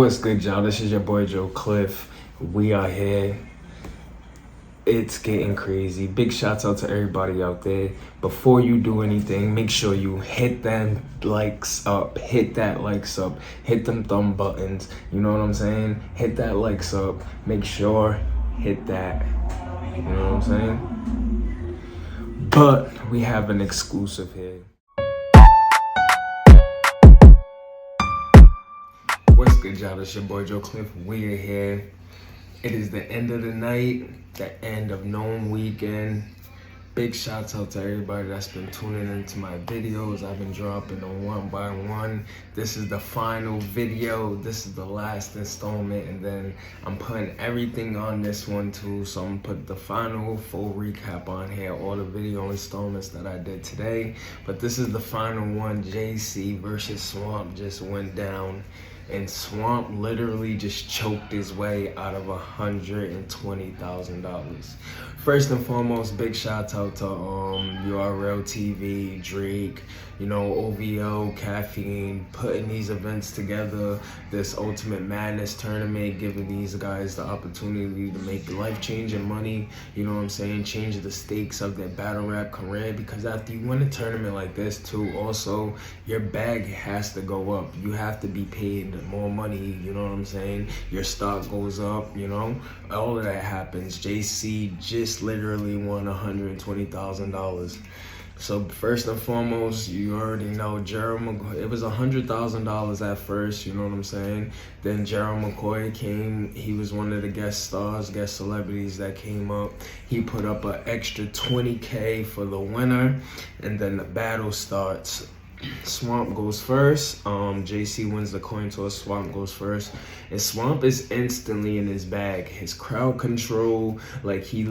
What's good, y'all? This is your boy Joe Cliff. We are here. It's getting crazy. Big shouts out to everybody out there. Before you do anything, make sure you hit them likes up. Hit that likes up. Hit them thumb buttons. You know what I'm saying? Hit that likes up. Make sure hit that. You know what I'm saying? But we have an exclusive here. What's good, y'all? It's your boy Joe Cliff. We are here. It is the end of the night, the end of Nome weekend. Big shouts out to everybody that's been tuning into my videos. I've been dropping them one by one. This is the final video. This is the last installment, and then I'm putting everything on this one too. So I'm gonna put the final full recap on here, all the video installments that I did today. But this is the final one. JC versus Swamp just went down. And Swamp literally just choked his way out of $120,000. First and foremost, big shout out to URL TV, Drake, you know, OVO, Caffeine, putting these events together, this Ultimate Madness tournament, giving these guys the opportunity to make life-changing money, you know what I'm saying, change the stakes of their battle rap career, because after you win a tournament like this too, also, your bag has to go up. You have to be paid more money, you know what I'm saying? Your stock goes up, you know? All of that happens. JC just literally won $120,000. So first and foremost, you already know Gerald. It was $100,000 at first, you know what I'm saying? Then Gerald McCoy came. He was one of the guest stars, guest celebrities that came up. He put up an extra $20K for the winner, and then the battle starts. Swamp goes first. JC wins the coin toss. Swamp goes first, and Swamp is instantly in his bag. His crowd control, like he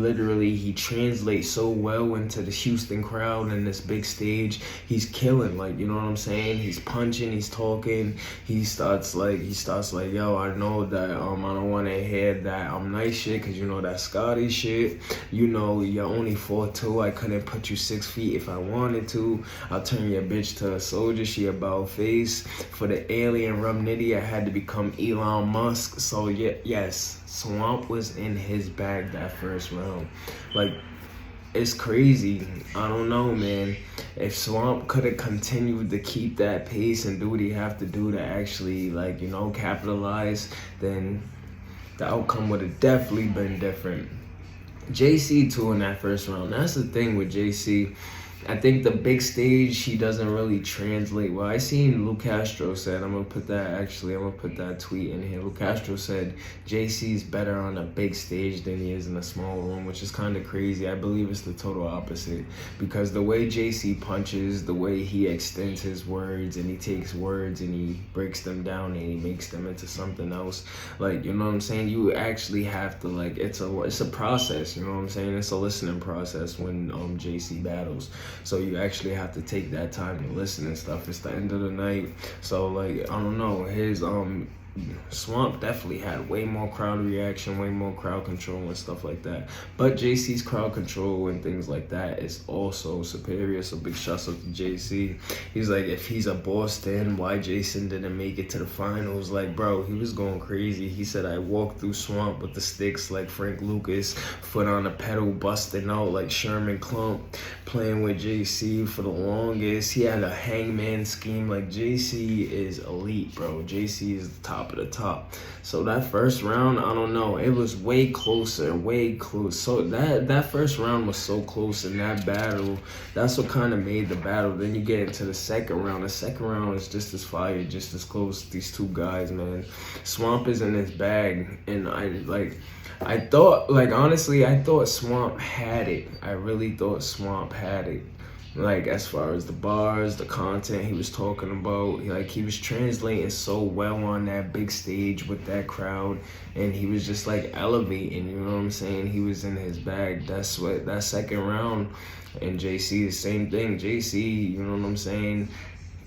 translates so well into the Houston crowd and this big stage. He's killing, like, you know what I'm saying? He's punching, he's talking. He starts like, yo, I know that I don't want to hear that I'm nice shit, cause you know that Scotty shit. You know you're only 4'2". I couldn't put you 6 feet if I wanted to. I'll turn your bitch to a soldier. She about face. For the alien rum nitty, I had to become Elon Musk. So yeah, yes, Swamp was in his bag that first round. Like, it's crazy. I don't know, man. If Swamp could have continued to keep that pace and do what he have to do to actually, like, you know, capitalize, then the outcome would have definitely been different. JC too in that first round. That's the thing with JC. I think the big stage, he doesn't really translate well. I seen Lou Castro said, I'm gonna put that tweet in here. Lou Castro said JC's better on a big stage than he is in a small room, which is kind of crazy. I believe it's the total opposite, because the way JC punches, the way he extends his words, and he takes words and he breaks them down and he makes them into something else. Like, you know what I'm saying? You actually have to, like, it's a process, you know what I'm saying? It's a listening process when JC battles. So you actually have to take that time to listen and stuff. It's the end of the night. So, like, I don't know, his Swamp definitely had way more crowd reaction, way more crowd control and stuff like that. But JC's crowd control and things like that is also superior. So big shouts out to JC. He's like, if he's a boss, then why Jason didn't make it to the finals? Like, bro, he was going crazy. He said, I walked through Swamp with the sticks like Frank Lucas, foot on the pedal, busting out like Sherman Klump, playing with JC for the longest. He had a hangman scheme. Like, JC is elite, bro. JC is the top of the top. So that first round, I don't know, it was way closer. So that first round was so close in that battle. That's what kind of made the battle. Then you get into the second round. The second round is just as fire, just as close. These two guys, man. Swamp is in his bag, and I thought Swamp had it. I really thought Swamp had it. Like, as far as the bars, the content he was talking about, like, he was translating so well on that big stage with that crowd, and he was just, like, elevating, you know what I'm saying? He was in his bag. That's what, that second round, and JC, the same thing. JC, you know what I'm saying?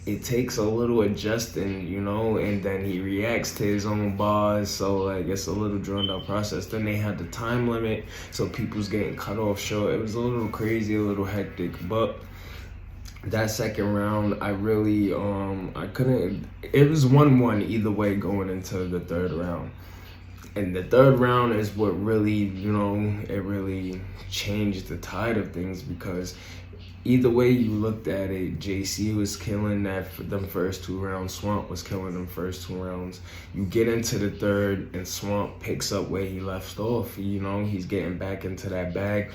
It takes a little adjusting, you know, and then he reacts to his own bars, so, like, it's a little drawn out process. Then they had the time limit, so people's getting cut off short. It was a little crazy, a little hectic, but that second round, I really I couldn't. It was 1-1 either way going into the third round. And the third round is what really, it really changed the tide of things, because either way you looked at it, JC was killing them first 2 rounds. Swamp was killing them first 2 rounds. You get into the third, and Swamp picks up where he left off. He's getting back into that bag,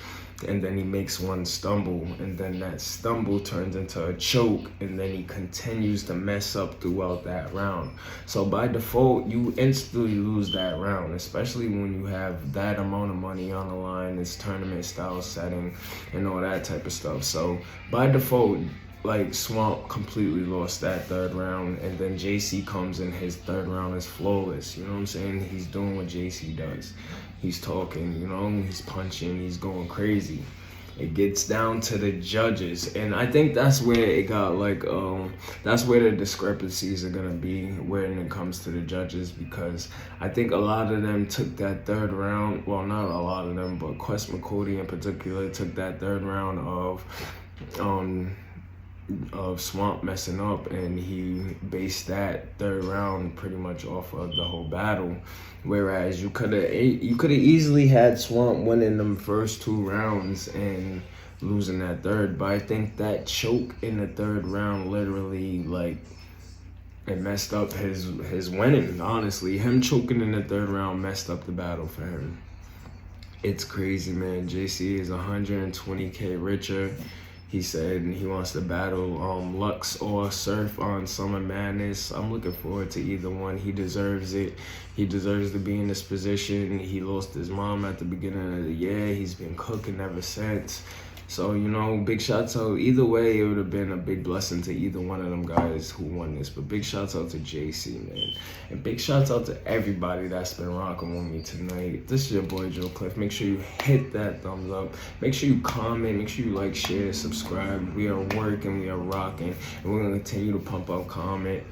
and then he makes one stumble, and then that stumble turns into a choke, and then he continues to mess up throughout that round. So by default, you instantly lose that round, especially when you have that amount of money on the line, this tournament style setting, and all that type of stuff. So by default, like, Swamp completely lost that third round, and then JC comes in, his third round is flawless. You know what I'm saying? He's doing what JC does. He's talking, he's punching, he's going crazy. It gets down to the judges, and I think that's where it got, like, that's where the discrepancies are gonna be when it comes to the judges, because I think a lot of them took that third round. Well, not a lot of them, but Quest McCourty in particular took that third round of Swamp messing up, and he based that third round pretty much off of the whole battle. Whereas you could have easily had Swamp winning them first 2 rounds and losing that third, but I think that choke in the third round literally, like, it messed up his winning. Honestly, him choking in the third round messed up the battle for him. It's crazy, man. JC is 120K richer. He said he wants to battle Lux or Surf on Summer Madness. I'm looking forward to either one. He deserves it. He deserves to be in this position. He lost his mom at the beginning of the year. He's been cooking ever since. So, big shots out. Either way, it would have been a big blessing to either one of them guys who won this. But big shots out to JC, man. And big shots out to everybody that's been rocking with me tonight. This is your boy, Joe Cliff. Make sure you hit that thumbs up. Make sure you comment. Make sure you like, share, subscribe. We are working. We are rocking. And we're going to continue to pump out content.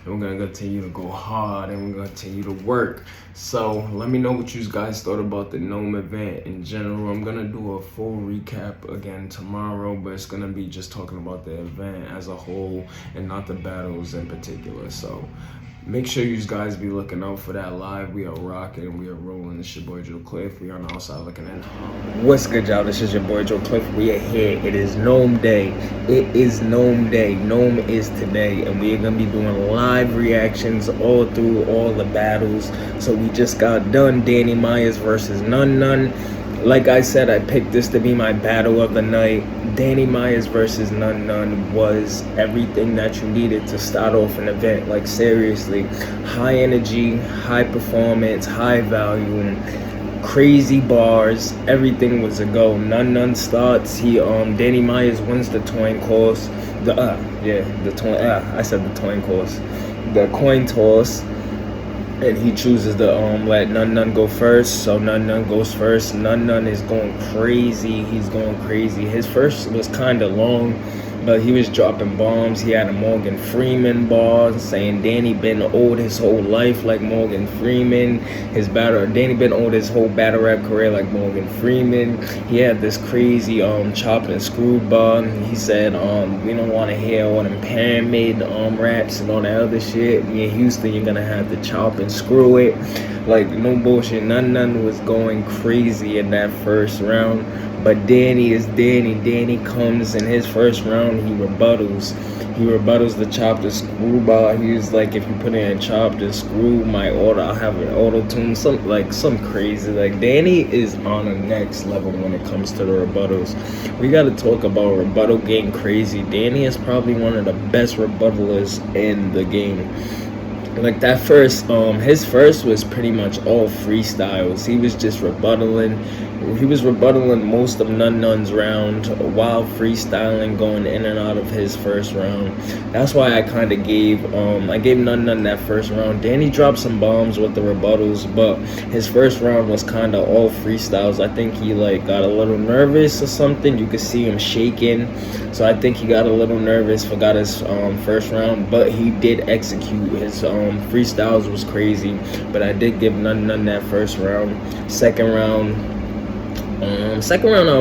And we're going to continue to go hard. And we're going to continue to work. So let me know what you guys thought about the Nome event in general. I'm going to do a full recap again tomorrow, but it's going to be just talking about the event as a whole and not the battles in particular. So make sure you guys be looking out for that live. We are rocking, we are rolling. This is your boy Joe Cliff. We are on the outside looking in. What's good, y'all? This is your boy Joe Cliff. We are here. It is Nome Day. It is Nome Day. Nome is today, and we are gonna be doing live reactions all through all the battles. So we just got done Danny Myers versus Nun. Like I said, I picked this to be my battle of the night. Danny Myers versus Nun was everything that you needed to start off an event. Like, seriously, high energy, high performance, high value, crazy bars. Everything was a go. Nun starts. Danny Myers wins the coin toss. The coin toss. And he chooses to let Nun go first. So Nun goes first. Nun is going crazy. He's going crazy. His first was kind of long, but he was dropping bombs. He had a Morgan Freeman bar saying Danny been old his whole life like Morgan Freeman. Danny been old his whole battle rap career like Morgan Freeman. He had this crazy chop and screw bar. He said we don't want to hear all them pyramid raps and all that other shit. Me in Houston, you're gonna have to chop and screw it. Like, no bullshit. Nun was going crazy in that first round. But Danny is Danny. Danny comes in his first round, he rebuttals. He rebuttals the chop and screw bar. He was like, if you put in chop and screw, I'll have an auto-tune. Some crazy. Like, Danny is on a next level when it comes to the rebuttals. We gotta talk about rebuttal getting crazy. Danny is probably one of the best rebuttalers in the game. Like, that first, his first was pretty much all freestyles. He was just rebuttaling. He was rebuttaling most of Nun's round while freestyling, going in and out of his first round. That's why I kind of gave Nun that first round. Danny dropped some bombs with the rebuttals, but his first round was kind of all freestyles. I think he got a little nervous or something. You could see him shaking, so I think he got a little nervous, forgot his first round, but he did execute. His freestyles was crazy, but I did give Nun that first round. Second round, Second round, I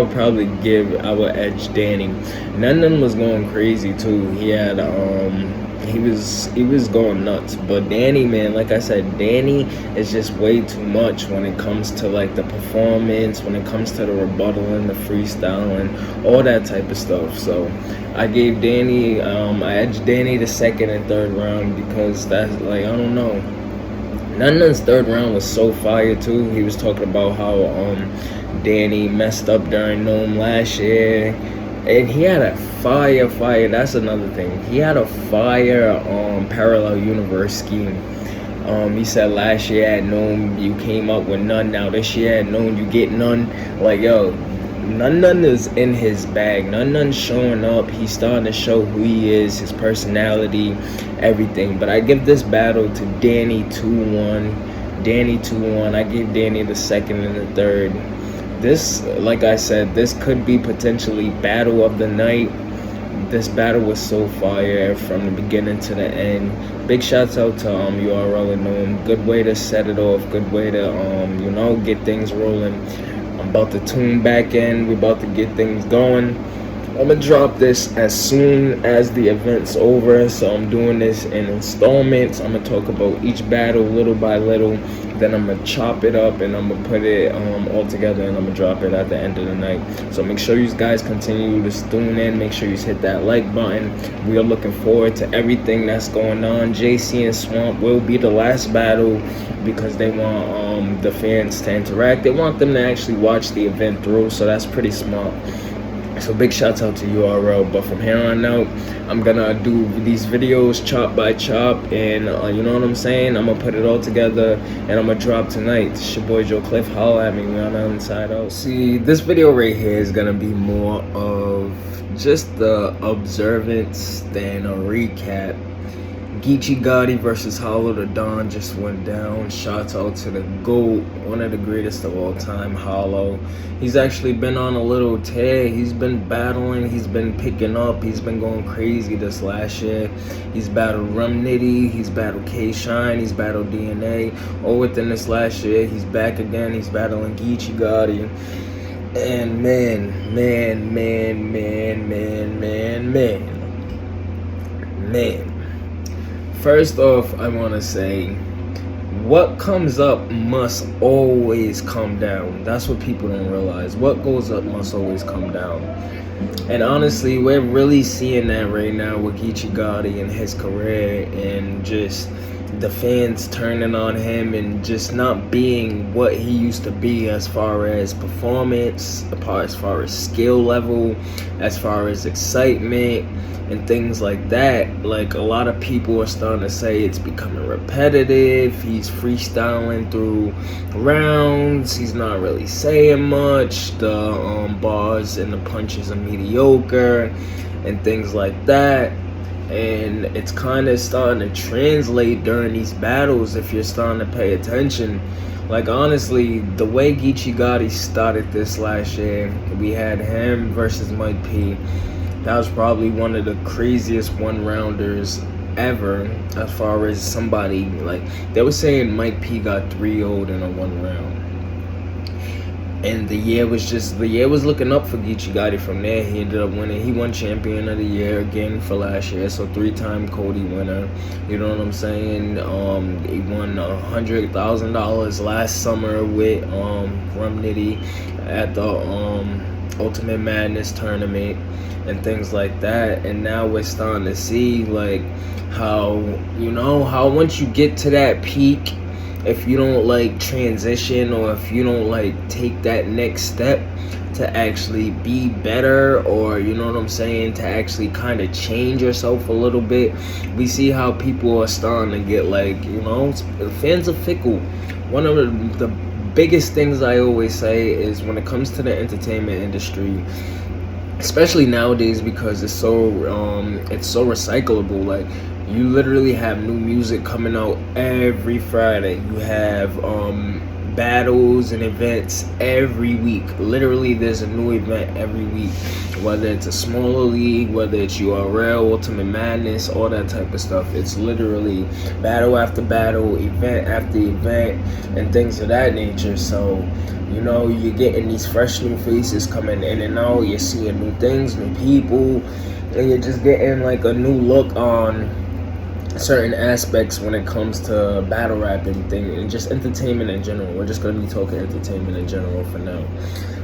would edge Danny. None was going crazy too. He was going nuts. But Danny, man, like I said, Danny is just way too much when it comes to like the performance, when it comes to the rebuttal and the freestyling, all that type of stuff. So I edged Danny the second and third round because that's like, I don't know. Nun's third round was so fire too. He was talking about how Danny messed up during Nome last year, and he had a fire. That's another thing. He had a fire parallel universe scheme. He said last year at Nome you came up with none. Now this year at Nome you get none. Like, yo, none is in his bag. None's showing up. He's starting to show who he is, his personality, everything. But I give this battle to Danny 2-1. Danny 2-1. I give Danny the second and the third. This, like I said, this could be potentially battle of the night. This battle was so fire from the beginning to the end. Big shouts out to URL and Nome. Good way to set it off. Good way to get things rolling. I'm about to tune back in. We're about to get things going. I'm gonna drop this as soon as the event's over, so I'm doing this in installments. I'm gonna talk about each battle little by little, then I'm gonna chop it up and I'm gonna put it all together, and I'm gonna drop it at the end of the night. So make sure you guys continue to tune in. Make sure you hit that like button. We are looking forward to everything that's going on. JC and Swamp will be the last battle because they want the fans to interact. They want them to actually watch the event through, so that's pretty smart. So big shouts out to URL. But from here on out, I'm gonna do these videos chop by chop, and you know what I'm saying, I'm gonna put it all together and I'm gonna drop tonight. It's your boy Joe Cliff. Holla at me. We on the inside out. See, this video right here is gonna be more of just the observance than a recap. Geechee Gotti versus Hollow the Don just went down. Shouts out to the GOAT, one of the greatest of all time, Hollow. He's actually been on a little tear. He's been battling, he's been picking up, he's been going crazy this last year. He's battled Rum Nitty, he's battled K-Shine, he's battled DNA. All within this last year, he's back again, he's battling Geechee Gotti. And man. First off, I want to say, what comes up must always come down. That's what people don't realize. What goes up must always come down. And honestly, we're really seeing that right now with Geechee Gotti and his career, and just the fans turning on him and just not being what he used to be as far as performance, as far as skill level, as far as excitement and things like that. Like, a lot of people are starting to say it's becoming repetitive. He's freestyling through rounds. He's not really saying much. The bars and the punches are mediocre and things like that. And it's kind of starting to translate during these battles if you're starting to pay attention. Like, honestly, the way Geechee Gotti started this last year, we had him versus Mike P. That was probably one of the craziest one-rounders ever, as far as somebody, like, they were saying Mike P got 3-0'd in a one round. And the year was looking up for Geechee Gotti from there. He ended up winning. He won Champion of the Year again for last year, so 3-time Cody winner. You know what I'm saying? He won $100,000 last summer with Rum Nitty at the Ultimate Madness tournament and things like that. And now we're starting to see, like, how once you get to that peak, if you don't like transition, or if you don't like take that next step to actually be better, or you know what I'm saying, to actually kind of change yourself a little bit, we see how people are starting to get, like, fans are fickle. One of the biggest things I always say is, when it comes to the entertainment industry, especially nowadays, because it's so recyclable. Like, you literally have new music coming out every Friday. You have battles and events every week. Literally, there's a new event every week, whether it's a smaller league, whether it's URL, Ultimate Madness, all that type of stuff. It's literally battle after battle, event after event, and things of that nature. So, you know, you're getting these fresh new faces coming in and out. You're seeing new things, new people, and you're just getting like a new look on certain aspects when it comes to battle rapping thing and just entertainment in general. We're just going to be talking entertainment in general for now.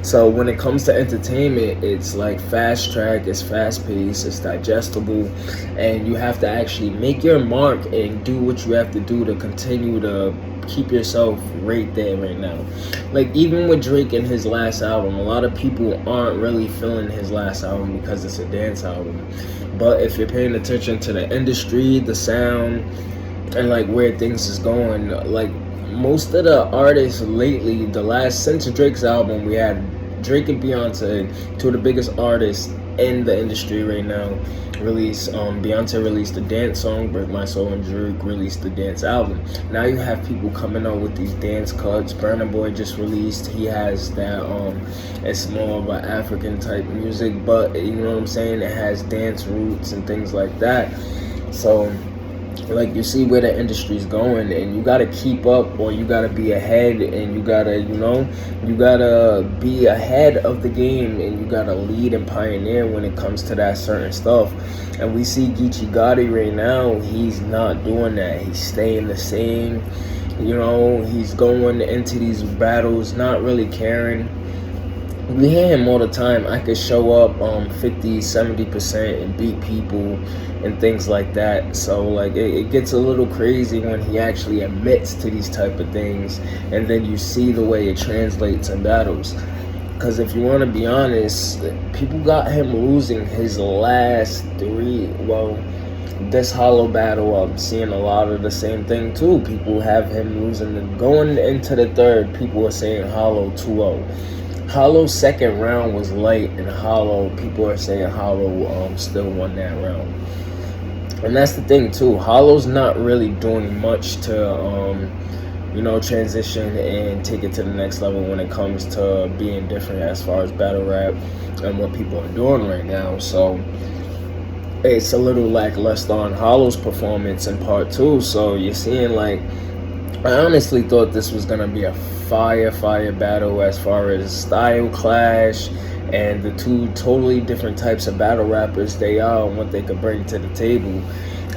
So when it comes to entertainment, it's like fast track, it's fast paced, it's digestible, and you have to actually make your mark and do what you have to do to continue to keep yourself right there right now. Like even with Drake and his last album, a lot of people aren't really feeling his last album because it's a dance album. But if you're paying attention to the industry, the sound, and like where things is going, like most of the artists lately, since Drake's album, we had Drake and Beyonce, two of the biggest artists in the industry right now, release. Beyonce released the dance song, Break My Soul, and Drake released the dance album. Now you have people coming out with these dance cuts. Burna Boy just released. He has that. It's more of an African type music, but you know what I'm saying. It has dance roots and things like that. So, like, you see where the industry's going, and you gotta keep up, or you gotta be ahead, and you gotta, you gotta be ahead of the game, and you gotta lead and pioneer when it comes to that certain stuff. And we see Geechee Gotti right now, he's not doing that. He's staying the same. He's going into these battles not really caring. We hear him all the time. I could show up 50-70% and beat people and things like that. So like it gets a little crazy when he actually admits to these type of things, and then you see the way it translates in battles. Because if you want to be honest, people got him losing his last three. Well, this Hollow battle, I'm seeing a lot of the same thing too. People have him losing. Going into the third, people are saying Hollow 2-0. Hollow's second round was light, and people are saying Hollow still won that round. And that's the thing too. Hollow's not really doing much to transition and take it to the next level when it comes to being different as far as battle rap and what people are doing right now. So it's a little lackluster on Hollow's performance in part two. So you're seeing, like, I honestly thought this was gonna be a fire battle as far as style clash and the two totally different types of battle rappers they are and what they could bring to the table.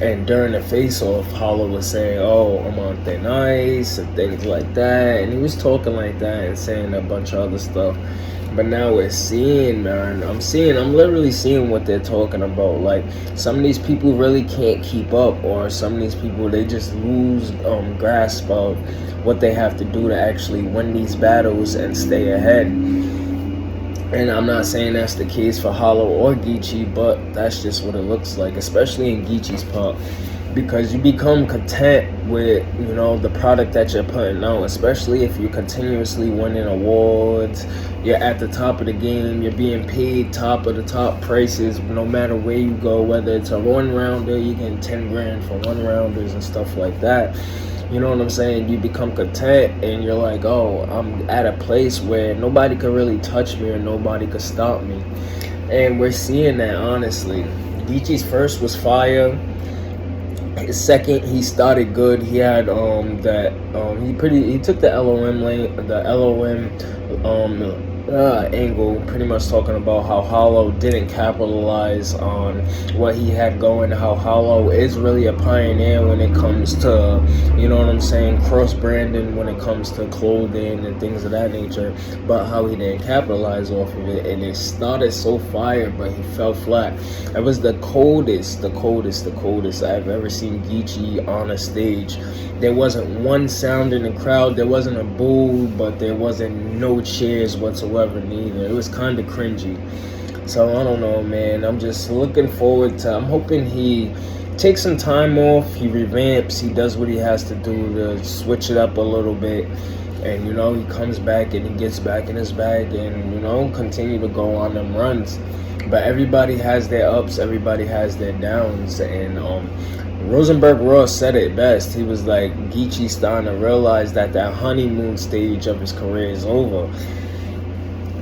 And during the face-off, Hollow was saying, "Oh, I'm on thin ice," and things like that, and he was talking like that and saying a bunch of other stuff. But now we're seeing, man, I'm literally seeing what they're talking about. Like, some of these people really can't keep up, or some of these people, they just lose grasp of what they have to do to actually win these battles and stay ahead. And I'm not saying that's the case for Hollow or Geechee, but that's just what it looks like, especially in Geechee's part. Because you become content with, the product that you're putting out, especially if you're continuously winning awards, you're at the top of the game, you're being paid top of the top prices no matter where you go, whether it's a one-rounder, you're getting 10 grand for one-rounders and stuff like that. You know what I'm saying? You become content and you're like, oh, I'm at a place where nobody could really touch me or nobody could stop me. And we're seeing that, honestly. Geechee's first was fire. His second, he started good. He had he took the LOM angle, pretty much talking about how Hollow didn't capitalize on what he had going, how Hollow is really a pioneer when it comes to, cross branding when it comes to clothing and things of that nature, but how he didn't capitalize off of it. And it started so fire, but he fell flat. It was the coldest I've ever seen Geechee on a stage. There wasn't one sound in the crowd. There wasn't a boo, but there wasn't no cheers whatsoever neither. It was kind of cringy. So I don't know, man. I'm just looking forward to, I'm hoping he takes some time off, he revamps, he does what he has to do to switch it up a little bit. And, he comes back and he gets back in his bag and, continue to go on them runs. But everybody has their ups, everybody has their downs. And Rosenberg Ross said it best. He was like, Geechee's starting to realize that honeymoon stage of his career is over.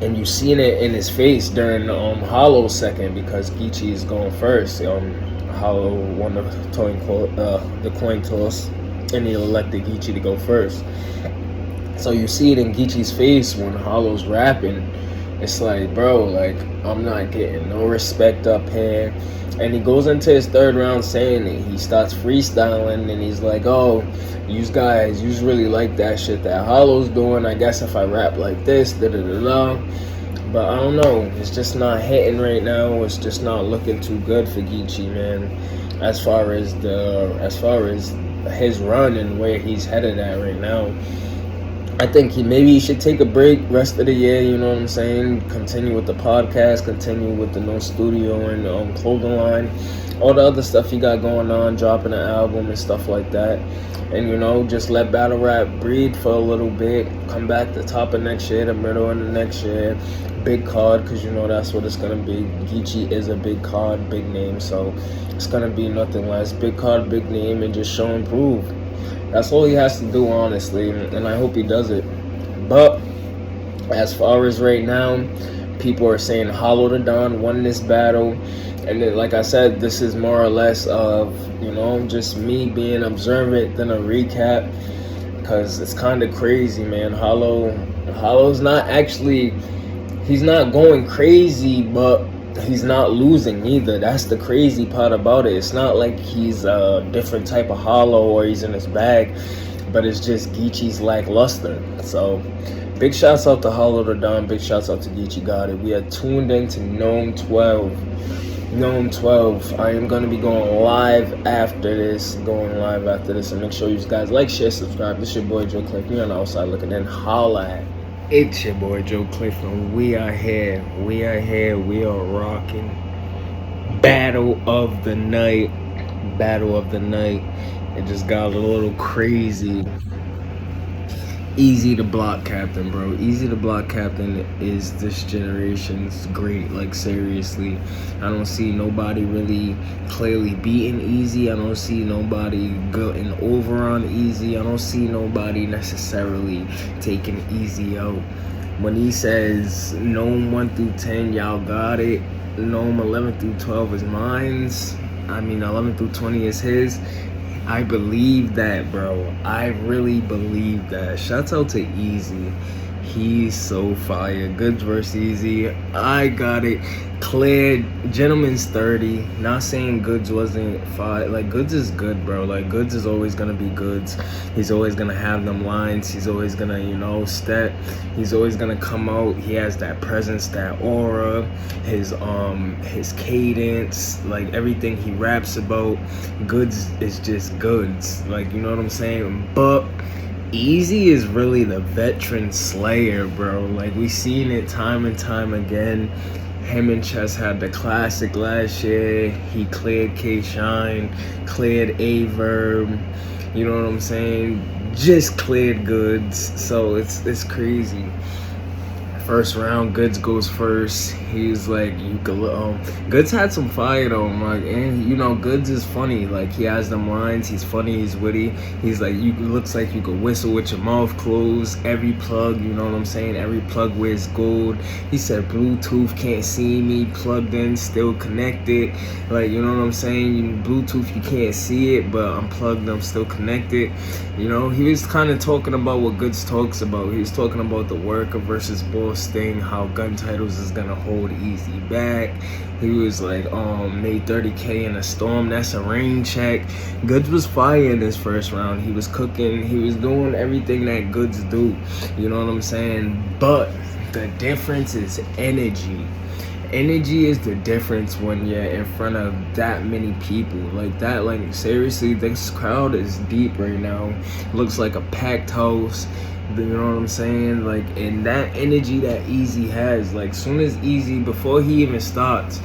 And you seen it in his face during the Hollow second, because Geechee is going first. Hollow won the coin toss, and he elected Geechee to go first. So you see it in Geechee's face when Hollow's rapping. It's like, bro, like, I'm not getting no respect up here. And he goes into his third round saying it. He starts freestyling, and he's like, oh, you guys, you really like that shit that Hollow's doing. I guess if I rap like this, da-da-da-da. But I don't know. It's just not hitting right now. It's just not looking too good for Geechee, man. As far as his run and where he's headed at right now. I think he should take a break rest of the year, you know what I'm saying? Continue with the podcast, continue with the No Studio and clothing line, all the other stuff he got going on, dropping an album and stuff like that. And, you know, just let battle rap breathe for a little bit, come back the top of next year, the middle of the next year, big card, because, you know, that's what it's going to be. Geechee is a big card, big name, so it's going to be nothing less. Big card, big name, and just show and prove. That's all he has to do, honestly, and I hope he does it. But as far as right now, people are saying Hollow the Don won this battle. And then, like I said, this is more or less of, you know, just me being observant than a recap. Because it's kind of crazy, man. Hollow's not actually, he's not going crazy, but he's not losing either. That's the crazy part about it. It's not like he's a different type of Hollow or he's in his bag, but it's just Geechee's lackluster. So big shouts out to Hollow the Don, big shouts out to Geechee Got It. We are tuned into Nome 12. I am going to be going live after this, and make sure you guys like, share, subscribe. This your boy Joe Cliff. You on the outside looking in, holla at. It's your boy Joe Cliff, and we are here, we are rocking. Battle of the night. It just got a little crazy. Eazy the Block Captain, bro. Eazy the Block Captain is this generation's great, like, seriously. I don't see nobody really clearly beating Eazy. I don't see nobody going over on Eazy. I don't see nobody necessarily taking Eazy out. When he says Nome 1 through 10, y'all got it. Nome 11 through 12 is mine's. 11 through 20 is his. I believe that, bro. I really believe that. Shouts out to Eazy. He's so fire. Goodz versus Eazy. I got it cleared. Gentleman's 30. Not saying Goodz wasn't fire. Like, Goodz is good, bro. Like, Goodz is always gonna be Goodz. He's always gonna have them lines. He's always gonna, you know, step. He's always gonna come out. He has that presence, that aura, his cadence, like everything he raps about. Goodz is just Goodz. Like, you know what I'm saying? But Eazy is really the veteran slayer, bro. Like, we seen it time and time again. Him and Chess had the classic last year. He cleared K-Shine, cleared A-Verb. You know what I'm saying? Just cleared Goodz. So it's crazy. First round, Goodz goes first. He's like, Goodz had some fire though, like, and you know, Goodz is funny. Like, he has them lines. He's funny. He's witty. He's like, looks like you could whistle with your mouth closed. Every plug, you know what I'm saying? Every plug wears gold. He said, Bluetooth can't see me. Plugged in, still connected. Like, you know what I'm saying? Bluetooth, you can't see it, but I'm plugged. I'm still connected. You know, he was kind of talking about what Goodz talks about. He was talking about the worker versus boss thing, how gun titles is gonna hold Eazy back. He was like, made 30K in a storm, that's a rain check. Goodz was fire in this first round. He was cooking, he was doing everything that Goodz do, you know what I'm saying? But the difference is energy. Energy is the difference when you're in front of that many people like that. Like, seriously, this crowd is deep right now. Looks like a packed house. You know what I'm saying? Like, and that energy that Eazy has, like, soon as Eazy, before he even starts,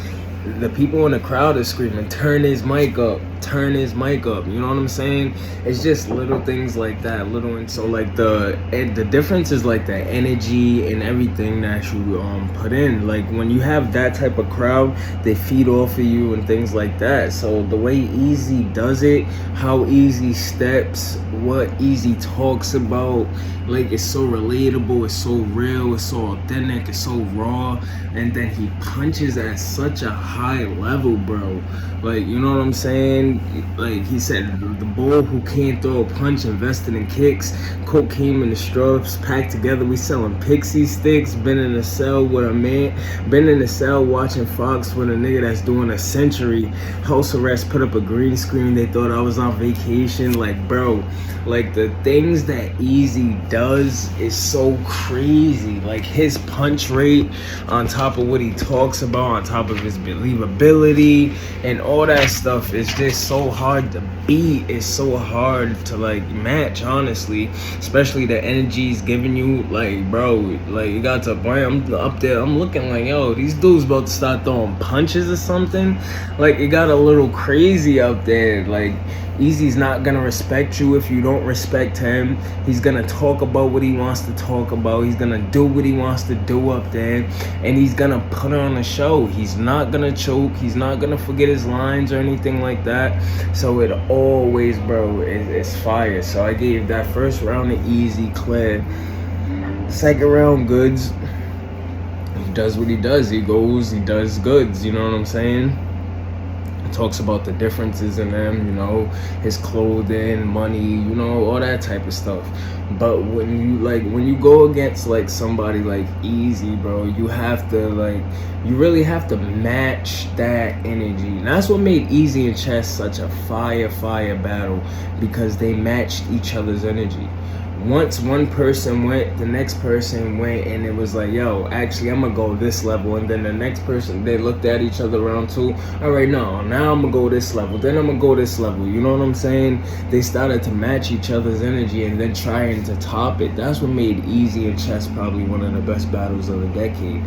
the people in the crowd are screaming, turn his mic up. turn his mic up, you know what I'm saying? It's just little things like that, and so like the difference is like the energy and everything that you put in. Like when you have that type of crowd, they feed off of you and things like that. So the way Eazy does it, how Eazy steps, what Eazy talks about, like it's so relatable, it's so real, it's so authentic, it's so raw, and then he punches at such a high level, bro. Like, you know what I'm saying? Like he said, the bull who can't throw a punch invested in kicks, cocaine in the straps, packed together, we selling pixie sticks, been in a cell with a man, been in a cell watching Fox with a nigga that's doing a century, house arrest, put up a green screen, they thought I was on vacation. Like, bro, like the things that Eazy does is so crazy. Like his punch rate on top of what he talks about, on top of his believability and all that stuff is just so hard to beat. It's so hard to like match, honestly, especially the energy he's giving you. Like, bro, like you got to a point, I'm up there, I'm looking like, yo, these dudes about to start throwing punches or something. Like it got a little crazy up there. Like Eazy's not gonna respect you if you don't respect him. He's gonna talk about what he wants to talk about. He's gonna do what he wants to do up there, and he's gonna put on a show. He's not gonna choke. He's not gonna forget his lines or anything like that. So it always, bro, it's fire. So I gave that first round to Eazy, clear. Second round, Goodz. He does what he does. He goes, he does Goodz. You know what I'm saying? Talks about the differences in them, you know, his clothing, money, you know, all that type of stuff. But when you go against like somebody like Eazy, bro, you have to you really have to match that energy. And that's what made Eazy and Chess such a fire battle, because they matched each other's energy. Once one person went, the next person went, and it was like, yo, actually I'm gonna go this level. And then the next person, they looked at each other around too. All right, no, now I'm gonna go this level, then I'm gonna go this level. You know what I'm saying? They started to match each other's energy and then trying to top it. That's what made Eazy and Chess probably one of the best battles of the decade.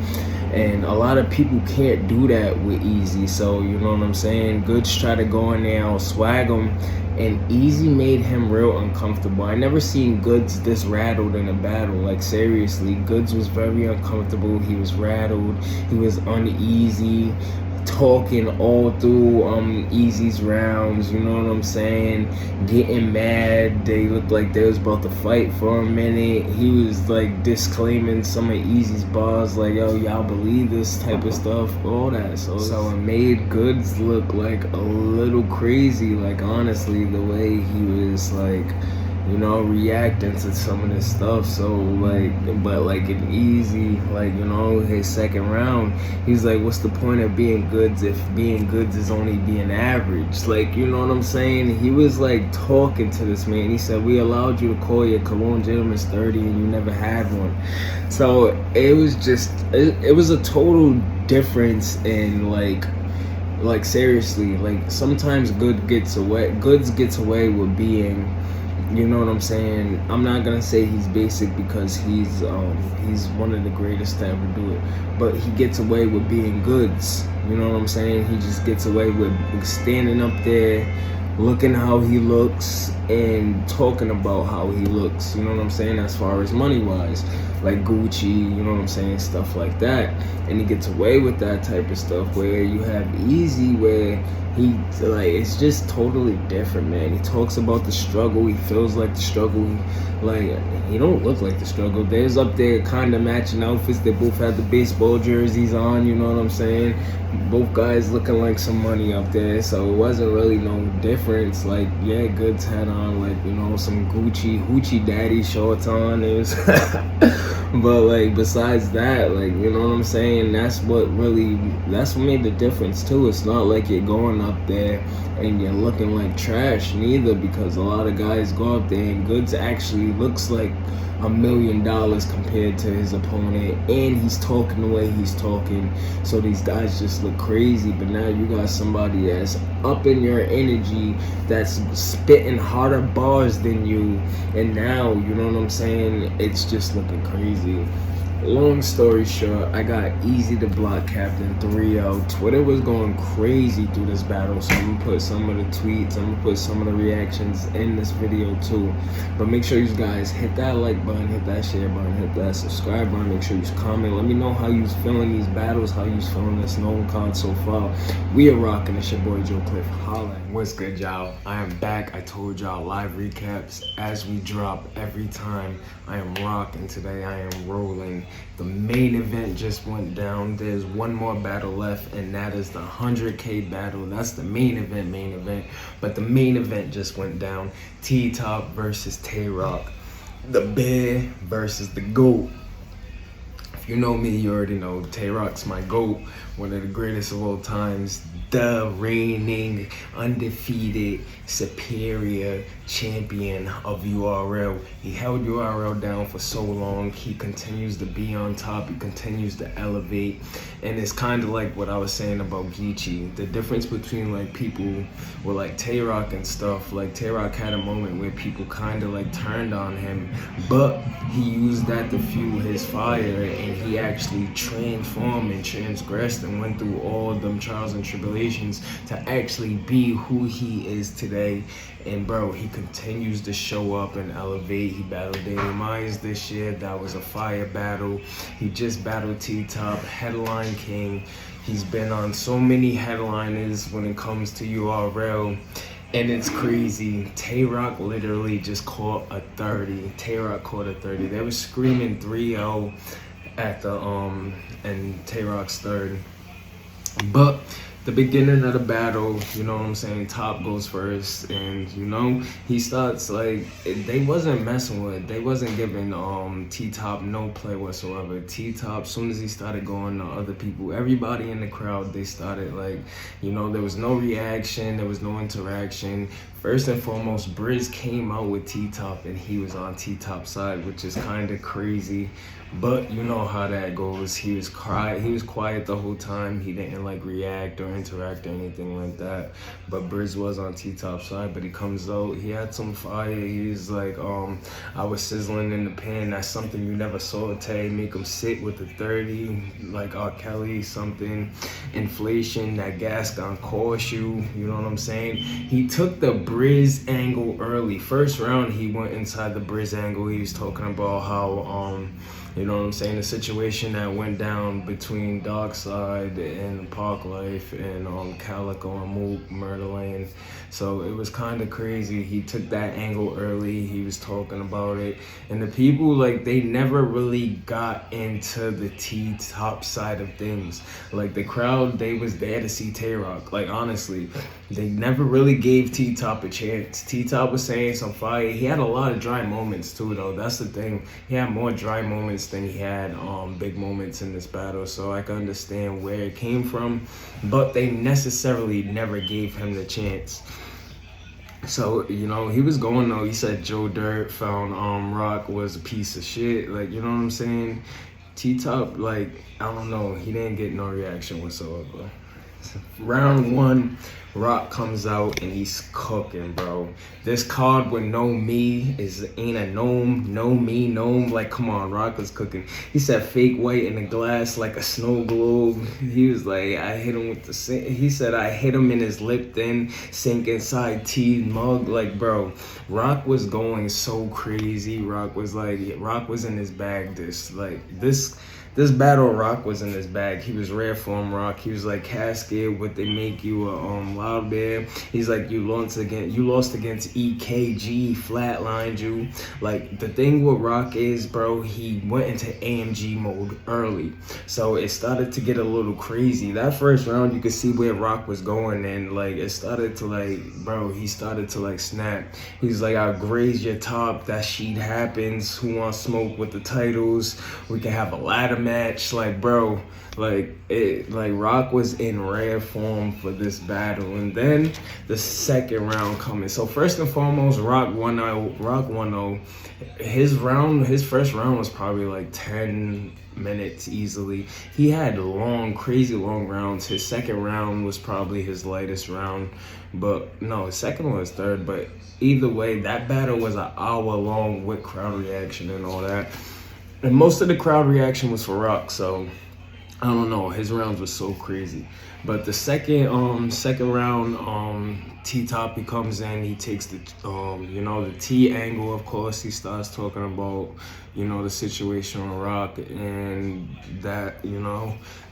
And a lot of people can't do that with Eazy. So you know what I'm saying? Goodz try to go in there, I'll swag him, and Eazy made him real uncomfortable. I never seen Goodz this rattled in a battle. Like seriously, Goodz was very uncomfortable. He was rattled. He was uneasy, talking all through Eazy's rounds. You know what I'm saying? Getting mad. They looked like they was about to fight for a minute. He was like disclaiming some of Eazy's bars, like, yo, y'all believe this type of stuff, all that. So it made Goodz look like a little crazy. Like honestly, the way he was like, you know, reacting to some of this stuff. So like, but like in Eazy, like, you know, his second round, he's like, what's the point of being Goodz if being Goodz is only being average? Like, you know what I'm saying? He was like talking to this man. He said, we allowed you to call your cologne gentleman's 30 and you never had one. So it was just, it was a total difference in like seriously, like sometimes Goodz gets away with being, you know what I'm saying? I'm not gonna say he's basic, because he's one of the greatest to ever do it. But he gets away with being Goodz. You know what I'm saying? He just gets away with standing up there, looking how he looks, and talking about how he looks. You know what I'm saying? As far as money wise, like Gucci, you know what I'm saying? Stuff like that. And he gets away with that type of stuff. Where you have Eazy, where he like, it's just totally different, man. He talks about the struggle. He feels like the struggle. Like, he don't look like the struggle. There's up there kind of matching outfits. They both had the baseball jerseys on, you know what I'm saying? Both guys looking like some money up there. So it wasn't really no difference. Like, yeah, Goodz had on like, you know, some Hoochie Daddy shorts on. It was but like, besides that, like, you know what I'm saying? That's what made the difference too. It's not like you're going up there and you're looking like trash neither, because a lot of guys go up there and Goodz actually looks like $1 million compared to his opponent, and he's talking the way he's talking. So these guys just look crazy. But now you got somebody that's up in your energy, that's spitting harder bars than you, and now, you know what I'm saying, it's just looking crazy. Long story short, I got Eazy the Block Captain 3-0. Twitter was going crazy through this battle, so I'm gonna put some of the tweets, I'm gonna put some of the reactions in this video too. But make sure you guys hit that like button, hit that share button, hit that subscribe button, make sure you comment. Let me know how you feeling these battles, how you feeling this Nome card so far. We are rocking. It's your boy Joe Cliff. Holla. What's good, y'all? I am back. I told y'all live recaps as we drop every time. I am rocking today. I am rolling. The main event just went down. There's one more battle left, and that is the 100K battle. That's the main event. But the main event just went down. T-Top versus Tay-Rock. The Bear versus the GOAT. If you know me, you already know Tay-Rock's my GOAT, one of the greatest of all times, the reigning, undefeated, superior champion of URL. He held URL down for so long. He continues to be on top. He continues to elevate. And it's kind of like what I was saying about Geechee. The difference between like people with like Tay-Rock and stuff, like Tay-Rock had a moment where people kind of like turned on him, but he used that to fuel his fire, and he actually transformed and transgressed and went through all of them trials and tribulations to actually be who he is today. And bro, he continues to show up and elevate. He battled Daily Myers this year. That was a fire battle. He just battled T-Top, headline king. He's been on so many headliners when it comes to URL. And it's crazy. Tay-Rock literally just caught a 30. Tay-Rock caught a 30. They were screaming 3-0 at the and Tay-Rock's third. But the beginning of the battle, you know what I'm saying, Top goes first, and you know, he starts like, they wasn't messing with, they wasn't giving T-Top no play whatsoever. T-Top, soon as he started going to other people, everybody in the crowd, they started like, you know, there was no reaction, there was no interaction. First and foremost, Briz came out with T-Top, and he was on T-Top's side, which is kind of crazy. But you know how that goes. He was quiet the whole time. He didn't like react or interact or anything like that. But Briz was on T-Top's side, but he comes out, he had some fire. He's like, I was sizzling in the pan. That's something you never saw, Tay. Make him sit with the 30, like R. Kelly, something. Inflation, that gas gonna cost you. You know what I'm saying? He took the Briz angle early. First round, he went inside the Briz angle. He was talking about how, you know what I'm saying, the situation that went down between Darkside and Park Life and Calico and Mook, Murder Lane. So it was kind of crazy. He took that angle early. He was talking about it. And the people, like, they never really got into the T-Top side of things. Like, the crowd, they was there to see Tay-Rock. Like, honestly, they never really gave T-Top a chance. T-Top was saying some fire. He had a lot of dry moments, too, though. That's the thing. He had more dry moments than he had big moments in this battle. So I can understand where it came from. But they necessarily never gave him the chance. So, you know, he was going though. He said Joe Dirt found Rock was a piece of shit. Like, you know what I'm saying? T-Top, like, I don't know. He didn't get no reaction whatsoever. Round one, Rock comes out and he's cooking, bro. This card with no me ain't a gnome, no me, gnome. Like, come on, Rock was cooking. He said fake white in the glass like a snow globe. He was like, I hit him with the sink. He said I hit him in his lip, then sink inside tea mug. Like, bro, Rock was going so crazy. Rock was in his bag. This battle, Rock was in his bag. He was rare form Rock. He was like, Casket, what they make you a loud bear. He's like, you lost against EKG, flatlined you. Like, the thing with Rock is, bro, he went into AMG mode early. So it started to get a little crazy. That first round, you could see where Rock was going, and like, it started to like, bro, he started to like snap. He's like, I'll graze your top. That sheet happens. Who wants smoke with the titles? We can have a ladder match. Like, bro, like Rock was in rare form for this battle. And then the second round coming. So first and foremost, Rock 1-0. His first round was probably like 10 minutes easily. He had crazy long rounds. His second round was probably his lightest round, but no, his second one was third. But either way, that battle was an hour long with crowd reaction and all that. And most of the crowd reaction was for Rock, so I don't know. His rounds were so crazy. But the second round, T-Top, he comes in, he takes the the T angle, of course. He starts talking about, the situation on Rock and that,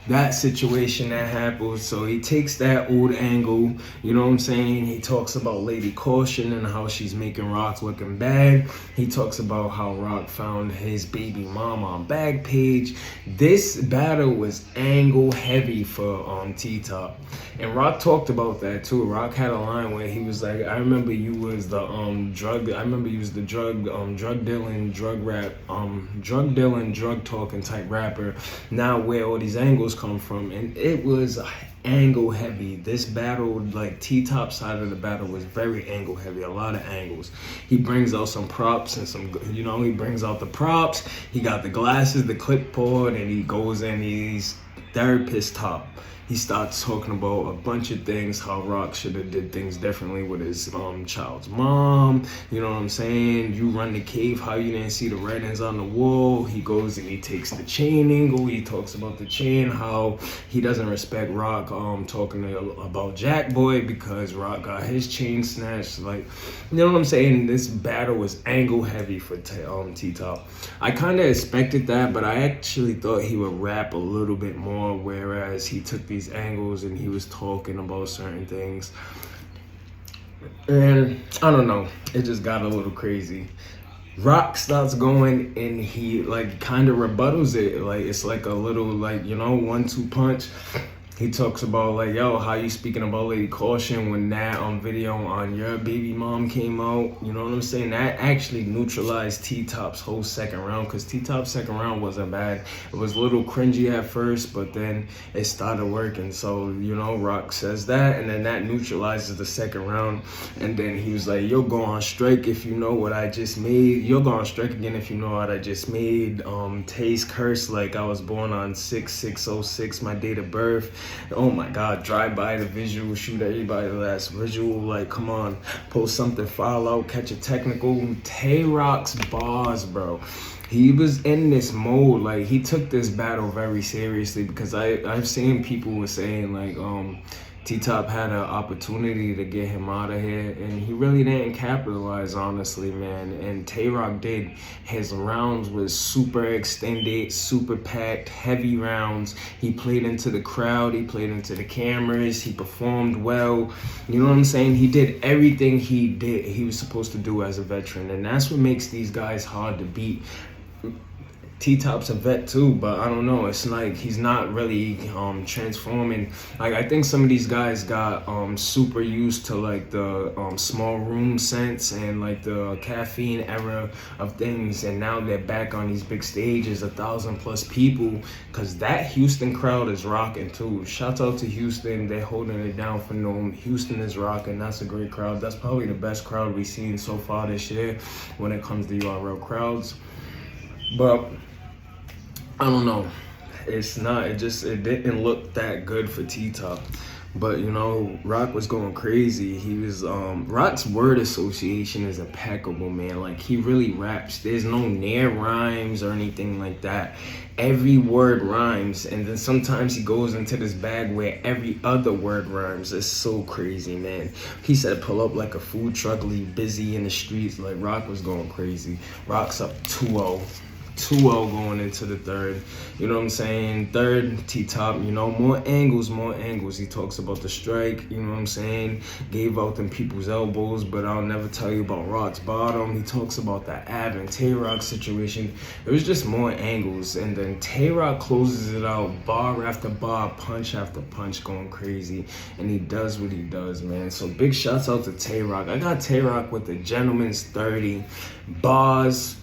that situation that happened. So he takes that old angle, you know what I'm saying? He talks about Lady Caution and how she's making Rock looking bad. He talks about how Rock found his baby mama on Backpage. This battle was angle heavy for T-Top. And Rock talked about that too. Rock had a line where he was like, I remember you was the drug dealing, drug talking type rapper. Now where all these angles come from, and it was angle heavy. This battle, like T-Top side of the battle, was very angle heavy, a lot of angles. He brings out some props and he brings out the props. He got the glasses, the clipboard, and he goes in, he's therapist top. He starts talking about a bunch of things, how Rock should have did things differently with his child's mom. You know what I'm saying? You run the cave, how you didn't see the writings on the wall. He goes and he takes the chain angle. He talks about the chain, how he doesn't respect Rock talking about Jack Boy because Rock got his chain snatched. Like, you know what I'm saying? This battle was angle heavy for T-Top. I kind of expected that, but I actually thought he would rap a little bit more, whereas he took these angles and he was talking about certain things, and I don't know, it just got a little crazy. Rock starts going and he like kind of rebuttals it, like it's like a little 1-2 punch. He talks about like, yo, how you speaking about Lady Caution when that video on your baby mom came out? You know what I'm saying? That actually neutralized T-Top's whole second round, because T-Top's second round wasn't bad. It was a little cringy at first, but then it started working. So, Rock says that, and then that neutralizes the second round. And then he was like, you'll go on strike if you know what I just made. You'll go on strike again if you know what I just made. Tay's curse like I was born on 6/6/06, my date of birth. Oh my God, drive by the visual, shoot everybody the last visual, like come on, post something, follow, catch a technical. Tay-Rock's bars, bro. He was in this mode, like he took this battle very seriously, because I've seen people were saying like T-Top had an opportunity to get him out of here, and he really didn't capitalize, honestly, man. And Tay-Rock did. His rounds was super extended, super packed, heavy rounds. He played into the crowd, he played into the cameras, he performed well. You know what I'm saying? He did everything he was supposed to do as a veteran, and that's what makes these guys hard to beat. T-Top's a vet too, but I don't know. It's like he's not really transforming. Like I think some of these guys got super used to like the small room sense and like the caffeine era of things, and now they're back on these big stages, 1,000+ people, because that Houston crowd is rocking too. Shout out to Houston, they're holding it down for Nome. Houston is rocking. That's a great crowd. That's probably the best crowd we've seen so far this year when it comes to URL crowds. But I don't know. It didn't look that good for T-Top. But Rock was going crazy. He was Rock's word association is impeccable, man. Like he really raps. There's no near rhymes or anything like that. Every word rhymes, and then sometimes he goes into this bag where every other word rhymes. It's so crazy, man. He said pull up like a food truck, leave busy in the streets. Like Rock was going crazy. Rock's up 2-0. 2-0 going into the third. You know what I'm saying? Third, T-Top, more angles. He talks about the strike, you know what I'm saying? Gave out them people's elbows, but I'll never tell you about Rock's bottom. He talks about that Ab and Tay-Rock situation. It was just more angles. And then Tay-Rock closes it out, bar after bar, punch after punch, going crazy. And he does what he does, man. So big shouts out to Tay-Rock. I got Tay-Rock with the gentleman's 30 bars,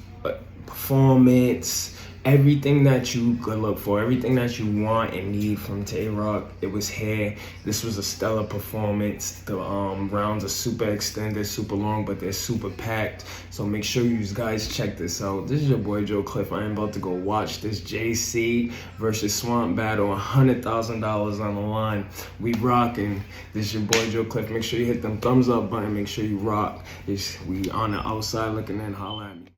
performance, everything that you could look for, everything that you want and need from Tay-Rock, it was here. This was a stellar performance. The rounds are super extended, super long, but they're super packed. So make sure you guys check this out. This is your boy Joe Cliff. I am about to go watch this JC versus Swamp battle. $100,000 on the line. We rocking. This is your boy Joe Cliff. Make sure you hit them thumbs up button. Make sure you rock. We on the outside looking in. Holla at me.